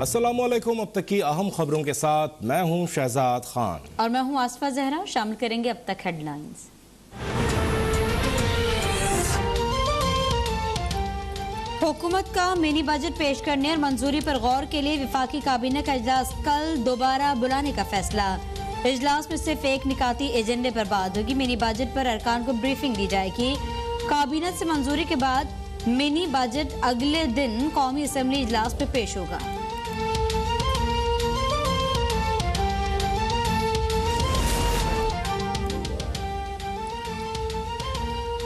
अस्सलामुअलैकुम। अब तक की अहम खबरों के साथ मैं हूं शहजाद खान और मैं हूं आसफा जहरा। शामिल करेंगे अब तक हेडलाइंस। हुकूमत का मिनी बजट पेश करने और मंजूरी पर गौर के लिए वफाकी काबीना का इजलास कल दोबारा बुलाने का फैसला। इजलास में सिर्फ एक निकाती एजेंडे पर बात होगी। मिनी बजट पर अरकान को ब्रीफिंग दी जाएगी। काबीना से मंजूरी के बाद मिनी बजट अगले दिन कौमी असम्बली इजलास में पेश होगा।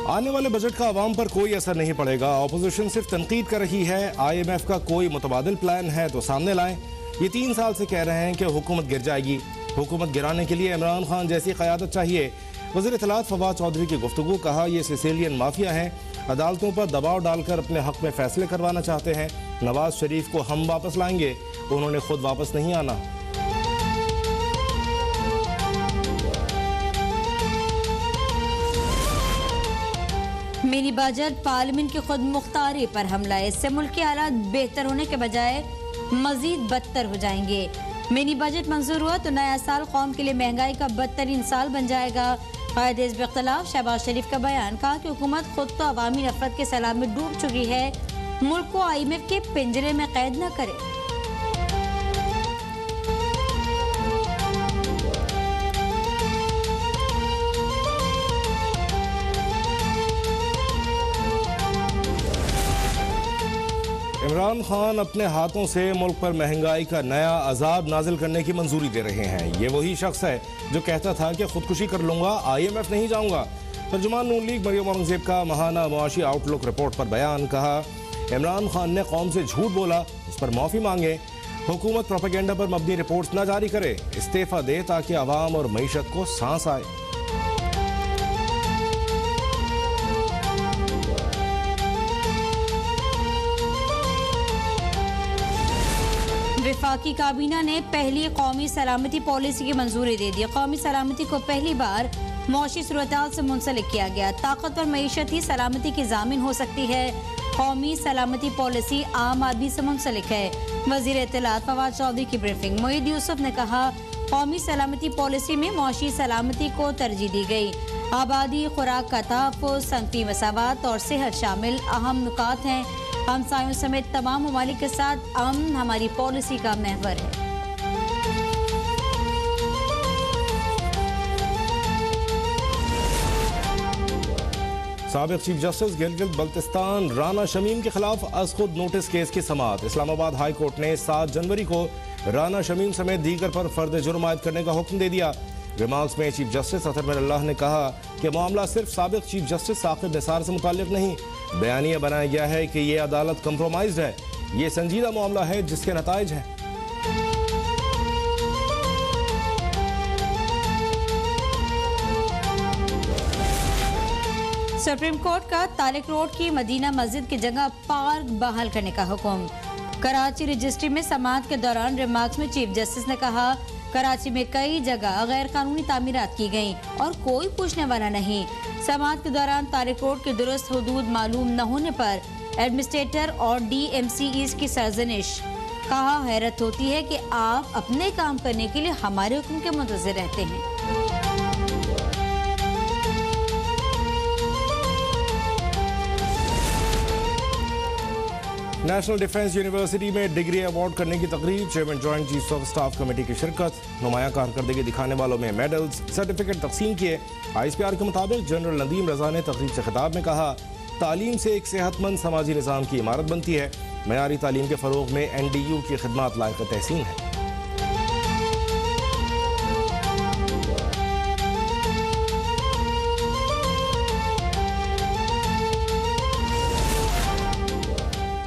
आने वाले बजट का आवाम पर कोई असर नहीं पड़ेगा। ऑपोजिशन सिर्फ तनकीद कर रही है। IMF का कोई मुतबादिल प्लान है तो सामने लाएं। ये 3 साल से कह रहे हैं कि हुकूमत गिर जाएगी। हुकूमत गिराने के लिए इमरान खान जैसी क़यादत चाहिए। वज़ीर इत्तलात फवाद चौधरी की गुफ्तगू। कहा ये सिसिलियन माफिया हैं, अदालतों पर दबाव डालकर अपने हक में फैसले करवाना चाहते हैं। नवाज शरीफ को हम वापस लाएंगे, उन्होंने खुद वापस नहीं आना। मिनी बजट पार्लियामेंट की खुद मुख्तारी पर हमला। इससे मुल्क के हालात बेहतर होने के बजाय मजीद बदतर हो जाएंगे। मिनी बजट मंजूर हुआ तो नया साल कौम के लिए महंगाई का बदतरीन साल बन जाएगा। कायदे हिज़्ब इख्तिलाफ शहबाज शरीफ का बयान। कहा कि हुकूमत खुद तो अवामी नफरत के सैलाब में डूब चुकी है, मुल्क को IMF के पिंजरे में कैद न करे। इमरान खान अपने हाथों से मुल्क पर महंगाई का नया अजाब नाजिल करने की मंजूरी दे रहे हैं। ये वही शख्स है जो कहता था कि खुदकुशी कर लूंगा, IMF नहीं जाऊंगा। तर्जुमान नून लीग मरियम औरंगजेब का महाना मुआशी आउटलुक रिपोर्ट पर बयान। कहा इमरान खान ने कौम से झूठ बोला, उस पर माफी मांगे। हुकूमत प्रोपेगेंडा पर मबनी रिपोर्ट न जारी करे, इस्तीफा दे ताकि आवाम और मईशत को सांस आए। वफाकी काबीना ने पहली कौमी सलामती पॉलिसी की मंजूरी दे दी। कौमी सलामती को पहली बार मौशी सूरत-ए-हाल से मुंसलिक किया गया। ताकतवर मईशत ही सलामती की जामिन हो सकती है। कौमी सलामती पॉलिसी आम आदमी से मुंसलिक है। वज़ीर इत्तलात फवाद चौधरी की ब्रीफिंग। मोईद यूसुफ ने कहा कौमी सलामती पॉलिसी में मौशी सलामती को तरजीह दी गई। आबादी, खुराक का तहफ़्फ़ुज़, सनती मसावात और सेहत शामिल अहम नुकात हैं। हमसायों समेत तमाम ममालिक के साथ अमन हमारी पॉलिसी का महवर है। साबिक चीफ जस्टिस गिलगित बल्तिस्तान राना शमीम के खिलाफ अज खुद नोटिस केस की समाअत। इस्लामाबाद हाई कोर्ट ने 7 जनवरी को राना शमीम समेत दीगर पर फर्द जुर्म आयद करने का हुक्म दे दिया। रिमार्क्स में चीफ जस्टिस अतर मिनल्लाह ने कहा कि मामला सिर्फ साबिक चीफ जस्टिस साकिब निसार से मुताल्लिक नहीं, बयानिया बनाया गया है कि ये अदालत कंप्रोमाइज्ड है। ये संजीदा मामला है जिसके नताइज हैं। सुप्रीम कोर्ट का तारिक रोड की मदीना मस्जिद की जगह पार्क बहाल करने का हुक्म। कराची रजिस्ट्री में समाअत के दौरान रिमार्क्स में चीफ जस्टिस ने कहा कराची में कई जगह गैर कानूनी तामीरात की गई और कोई पूछने वाला नहीं। समाअत के दौरान तारिक रोड के दुरुस्त हुदूद मालूम न होने पर एडमिनिस्ट्रेटर और DMCEs की सरजनिश। कहा हैरत होती है कि आप अपने काम करने के लिए हमारे हुक्म के मुंतज़िर रहते हैं। नेशनल डिफेंस यूनिवर्सिटी में डिग्री अवार्ड करने की तकरीब। Chairman joint chief of staff committee की शिरकत। नुमाया कारकर्दगी दिखाने वालों में मेडल्स, सर्टिफिकेट तकसीम किए। ISPR के मुताबिक जनरल नदीम रजा ने तकरीब से खिताब में कहा तालीम से एक सेहतमंद समाजी निज़ाम की इमारत बनती है। मयारी तालीम के फ़रोग़ में NDU की खिदमत लायक तहसीन है।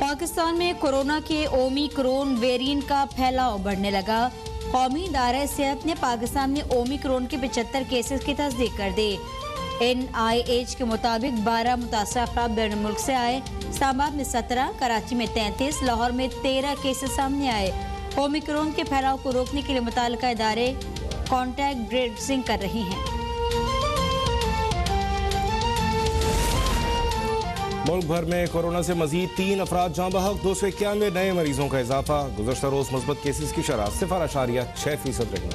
पाकिस्तान में कोरोना के ओमिक्रॉन वेरिएंट का फैलाव बढ़ने लगा। कौमी इदारा सेहत ने पाकिस्तान में ओमिक्रॉन के 75 केसेस की तस्दीक कर दी। NIH के मुताबिक 12 मुतासर अफराद बैरून मुल्क से आए। इस्लामाबाद में 17, कराची में 33, लाहौर में 13 केसेस सामने आए। ओमिक्रॉन के फैलाव को रोकने के लिए मुताल्लिका इदारे कॉन्टैक्ट ट्रेसिंग कर रही हैं। मुल्क भर में कोरोना से मजीद 3 अफराद जाँ बहक, 291 नए मरीजों का इजाफा। गुज़श्ता रोज मुस्बत केसेस की शरह 0.6% रही।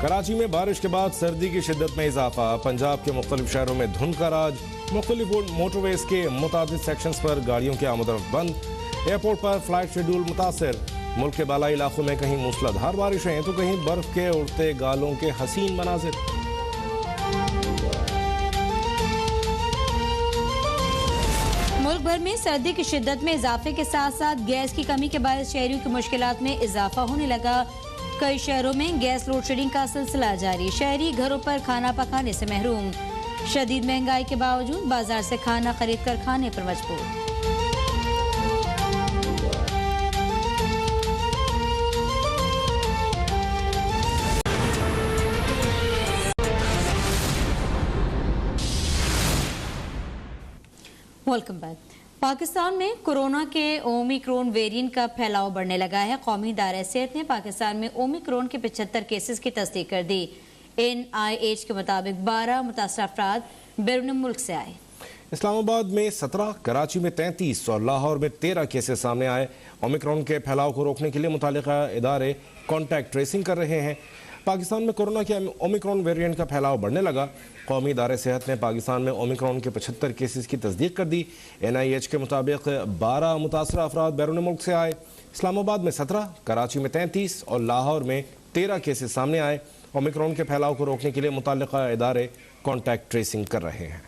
कराची में बारिश के बाद सर्दी की शिद्दत में इजाफा। पंजाब के मुख्तलिफ शहरों में धुंध का राज। मुख्तलिफ मोटरवेज के मुताबिक सेक्शंस पर गाड़ियों की आमदरफ्त बंद। एयरपोर्ट पर फ्लाइट शेड्यूल मुतासर। मुल्क के बालाई इलाकों में कहीं मूसलाधार बारिशें तो कहीं बर्फ के उड़ते गालों के हसीन मनाजिर। मुल्क भर में सर्दी की शिद्दत में इजाफे के साथ साथ गैस की कमी के बायस शहरियों की मुश्किलात में इजाफा होने लगा। कई शहरों में गैस लोड शेडिंग का सिलसिला जारी। शहरी घरों पर खाना पकाने से महरूम। शदीद महंगाई के बावजूद बाजार से खाना खरीद कर खाने पर मजबूर। Welcome back. पाकिस्तान में कोरोना के ओमिक्रॉन वेरिएंट का फैलाव बढ़ने लगा है। कौमी इदारे सेहत ने पाकिस्तान में ओमिक्रॉन के 75 केसेस की तस्दीक कर दी। NIH के मुताबिक 12 मुतासर अफराद बैरून मुल्क से आए। इस्लामाबाद में 17, कराची में 33 और लाहौर में 13 केसेस सामने आए। ओमिक्रॉन के फैलाव को रोकने के लिए मुतालिका इदारे कॉन्टैक्ट ट्रेसिंग कर रहे हैं। पाकिस्तान में कोरोना के ओमिक्रॉन वेरिएंट का फैलाव बढ़ने लगा। कौमी इदारे सेहत ने पाकिस्तान में ओमिक्रॉन के 75 केसेस की तस्दीक कर दी। NIH के मुताबिक 12 मुतासर अफराद बैरून मुल्क से आए। इस्लामाबाद में 17, कराची में 33 और लाहौर में 13 केसेस सामने आए। ओमिक्रॉन के फैलाव को रोकने के लिए मुताल्लिका इदारे कॉन्टैक्ट ट्रेसिंग कर रहे हैं।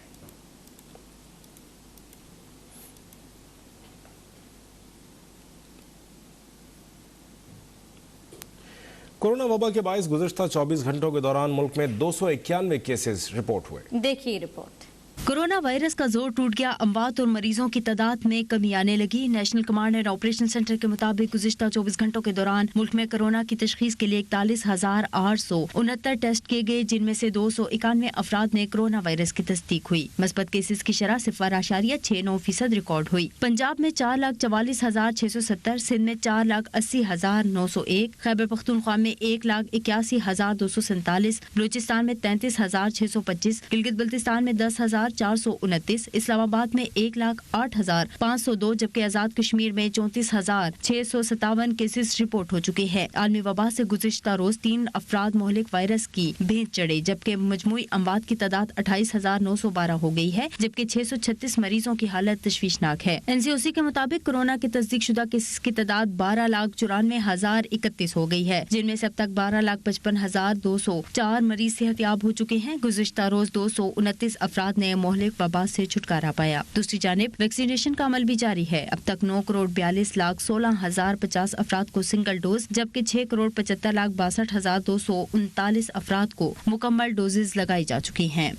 कोरोना वबा के बायस गुज़श्ता 24 घंटों के दौरान मुल्क में 291 केसेस रिपोर्ट हुए। देखिए रिपोर्ट। कोरोना वायरस का जोर टूट गया। अमवात और मरीजों की तादाद में कमी आने लगी। National command and operation centre के मुताबिक गुज़श्ता 24 घंटों के दौरान मुल्क में कोरोना की तशखीस के लिए 41,869 टेस्ट किए गए, जिनमें से 291 अफराद में कोरोना वायरस की तस्दीक हुई। मस्बत केसेस की शरह 0.69% रिकॉर्ड हुई। पंजाब में 4,44,670, सिंध में 4,80,901, खैबर पख्तूनख्वा में 1,81,247, बलूचिस्तान में 33,625, गिलगित बल्तिस्तान में 10,429, इस्लामाबाद में 1,08,502, जबकि आजाद कश्मीर में 34,657 केसेस रिपोर्ट हो चुके हैं। आलमी वबा से गुज़श्ता रोज 3 अफराद मोहलिक वायरस की भेंट चढ़े, जबकि मजमूई अमवात की तादाद 28,912 हो गई है, जबकि 636 मरीजों की हालत तशवीशनाक है। NCOC के मुताबिक कोरोना के तस्दीक शुदा केसेस की तादाद 12,94,031 हो गई है, जिनमें से अब तक 12,55,204 मरीज सेहतयाब हो चुके हैं। गुज़श्ता रोज 229 अफराद ने मोहलिक वबा से छुटकारा पाया। दूसरी जानिब वैक्सीनेशन का अमल भी जारी है। अब तक 9,42,16,050 अफराद को सिंगल डोज, जबकि 6,75,62,239 अफराद को मुकम्मल डोजेज लगाई जा चुकी हैं।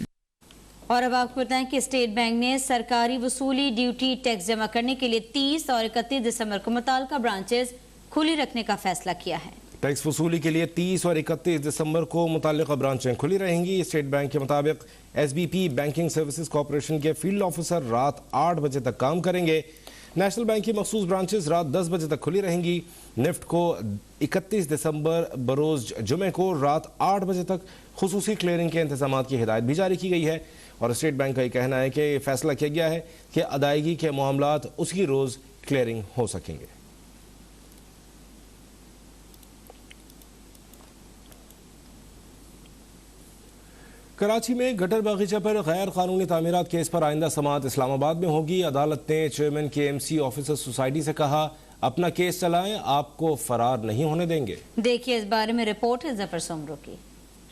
और अब आपको बताएं कि स्टेट बैंक ने सरकारी वसूली ड्यूटी टैक्स जमा करने के लिए 30 और 31 दिसंबर को मुताल्लिका ब्रांचेस खुली रखने का फैसला किया है। टैक्स वसूली के लिए 30 और 31 दिसंबर को मुताल्लिका ब्रांचें खुली रहेंगी। स्टेट बैंक के मुताबिक SBP बैंकिंग सर्विसेज कॉरपोरेशन के फील्ड ऑफिसर रात 8 बजे तक काम करेंगे। नेशनल बैंक की मखसूस ब्रांचेस रात 10 बजे तक खुली रहेंगी। निफ्ट को 31 दिसंबर बरोज जुमे को रात 8 बजे तक खुसूसी क्लियरिंग के इंतजाम की हिदायत भी जारी की गई है। और स्टेट बैंक का ये कहना है कि फैसला किया गया है कि अदायगी के मामलात उसी रोज़ क्लियरिंग हो सकेंगे। कराची में गटर बागीचा पर गैर कानूनी तामीरात केस पर आइंदा समाअत इस्लामाबाद में होगी। अदालत ने चेयरमैन KMC ऑफिसर्स सोसाइटी से कहा, अपना केस चलाएं, आपको फरार नहीं होने देंगे। देखिए इस बारे में रिपोर्ट है जफर सोमरो की।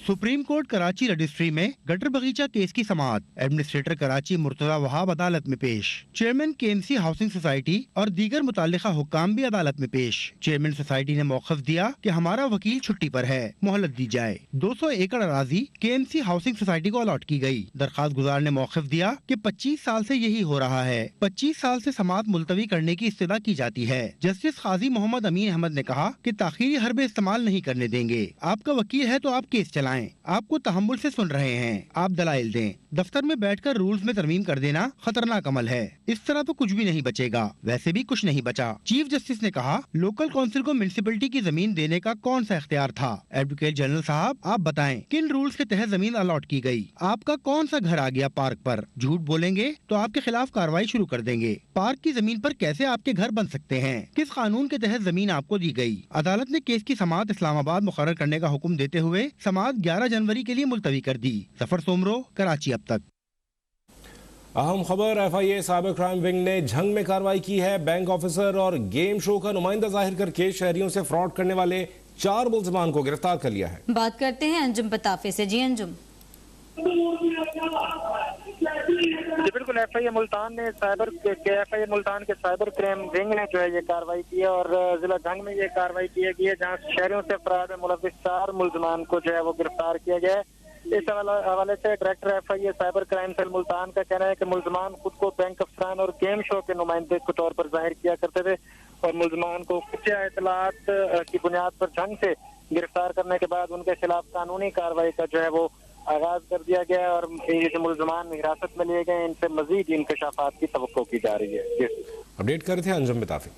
सुप्रीम कोर्ट कराची रजिस्ट्री में गटर बगीचा केस की समाअत। एडमिनिस्ट्रेटर कराची मुर्तजा वहाब अदालत में पेश। चेयरमैन KMC हाउसिंग सोसाइटी और दीगर मुताल्लिका हुक्काम भी अदालत में पेश। चेयरमैन सोसाइटी ने मौक़िफ़ दिया कि हमारा वकील छुट्टी पर है, मोहलत दी जाए। 200 एकड़ अराजी KMC हाउसिंग सोसाइटी को अलॉट की गई। दरखास्त गुजार ने मौक़िफ़ दिया कि 25 साल से यही हो रहा है। 25 साल से समाअत मुलतवी करने की इस्तदा की जाती है। जस्टिस काजी मोहम्मद अमीन अहमद ने कहा कि ताख़ीरी हरबे इस्तेमाल नहीं करने देंगे। आपका वकील है तो आप केस चलाएं। बताएं। आपको तहम्मुल से सुन रहे हैं, आप दलाइल दें। दफ्तर में बैठकर रूल्स में तरमीम कर देना खतरनाक अमल है। इस तरह तो कुछ भी नहीं बचेगा। वैसे भी कुछ नहीं बचा। चीफ जस्टिस ने कहा, लोकल काउंसिल को म्युनिसिपैलिटी की जमीन देने का कौन सा इख्तियार था? एडवोकेट जनरल साहब, आप बताएं, किन रूल्स के तहत जमीन अलॉट की गई? आपका कौन सा घर आ गया पार्क पर? झूठ बोलेंगे तो आपके खिलाफ कार्रवाई शुरू कर देंगे। पार्क की जमीन पर कैसे आपके घर बन सकते हैं? किस कानून के तहत जमीन आपको दी गई? अदालत ने केस की समाअत इस्लामाबाद मुकर्रर करने का हुक्म देते हुए समाअत 11 जनवरी के लिए मुलतवी कर दी। जफर सोमरो, कराची अब तक। अहम खबर, FIA साइबर क्राइम विंग ने झंग में कार्रवाई की है। बैंक ऑफिसर और गेम शो का नुमाइंदा जाहिर करके शहरियों से फ्रॉड करने वाले 4 मुल्जिमान को गिरफ्तार कर लिया है। बात करते हैं अंजुम पताफे से। जी अंजुम। जी बिल्कुल, FIA मुल्तान के साइबर क्राइम विंग ने जो है ये कार्रवाई की है और जिला झंग में ये कार्रवाई की गई है, जहाँ शहरियों से फराड में मुलविस 4 मुल्जिमान को जो है वो गिरफ्तार किया गया है। इस हवाले से director FIA cyber crime cell Multan का कहना है कि मुल्जिमान खुद को बैंक अफसरान और गेम शो के नुमाइंदे के तौर पर जाहिर किया करते थे और मुल्जिमान को खुफिया इतलात की बुनियाद पर झंग से गिरफ्तार करने के बाद उनके खिलाफ कानूनी कार्रवाई का जो है वो आगाज कर दिया गया है और ये जो मुल्जिमान हिरासत में लिए गए, इनसे मजीद इंकशाफात की तवक्को की जा रही है। अपडेट कर रहे थे अंजुम पताफे।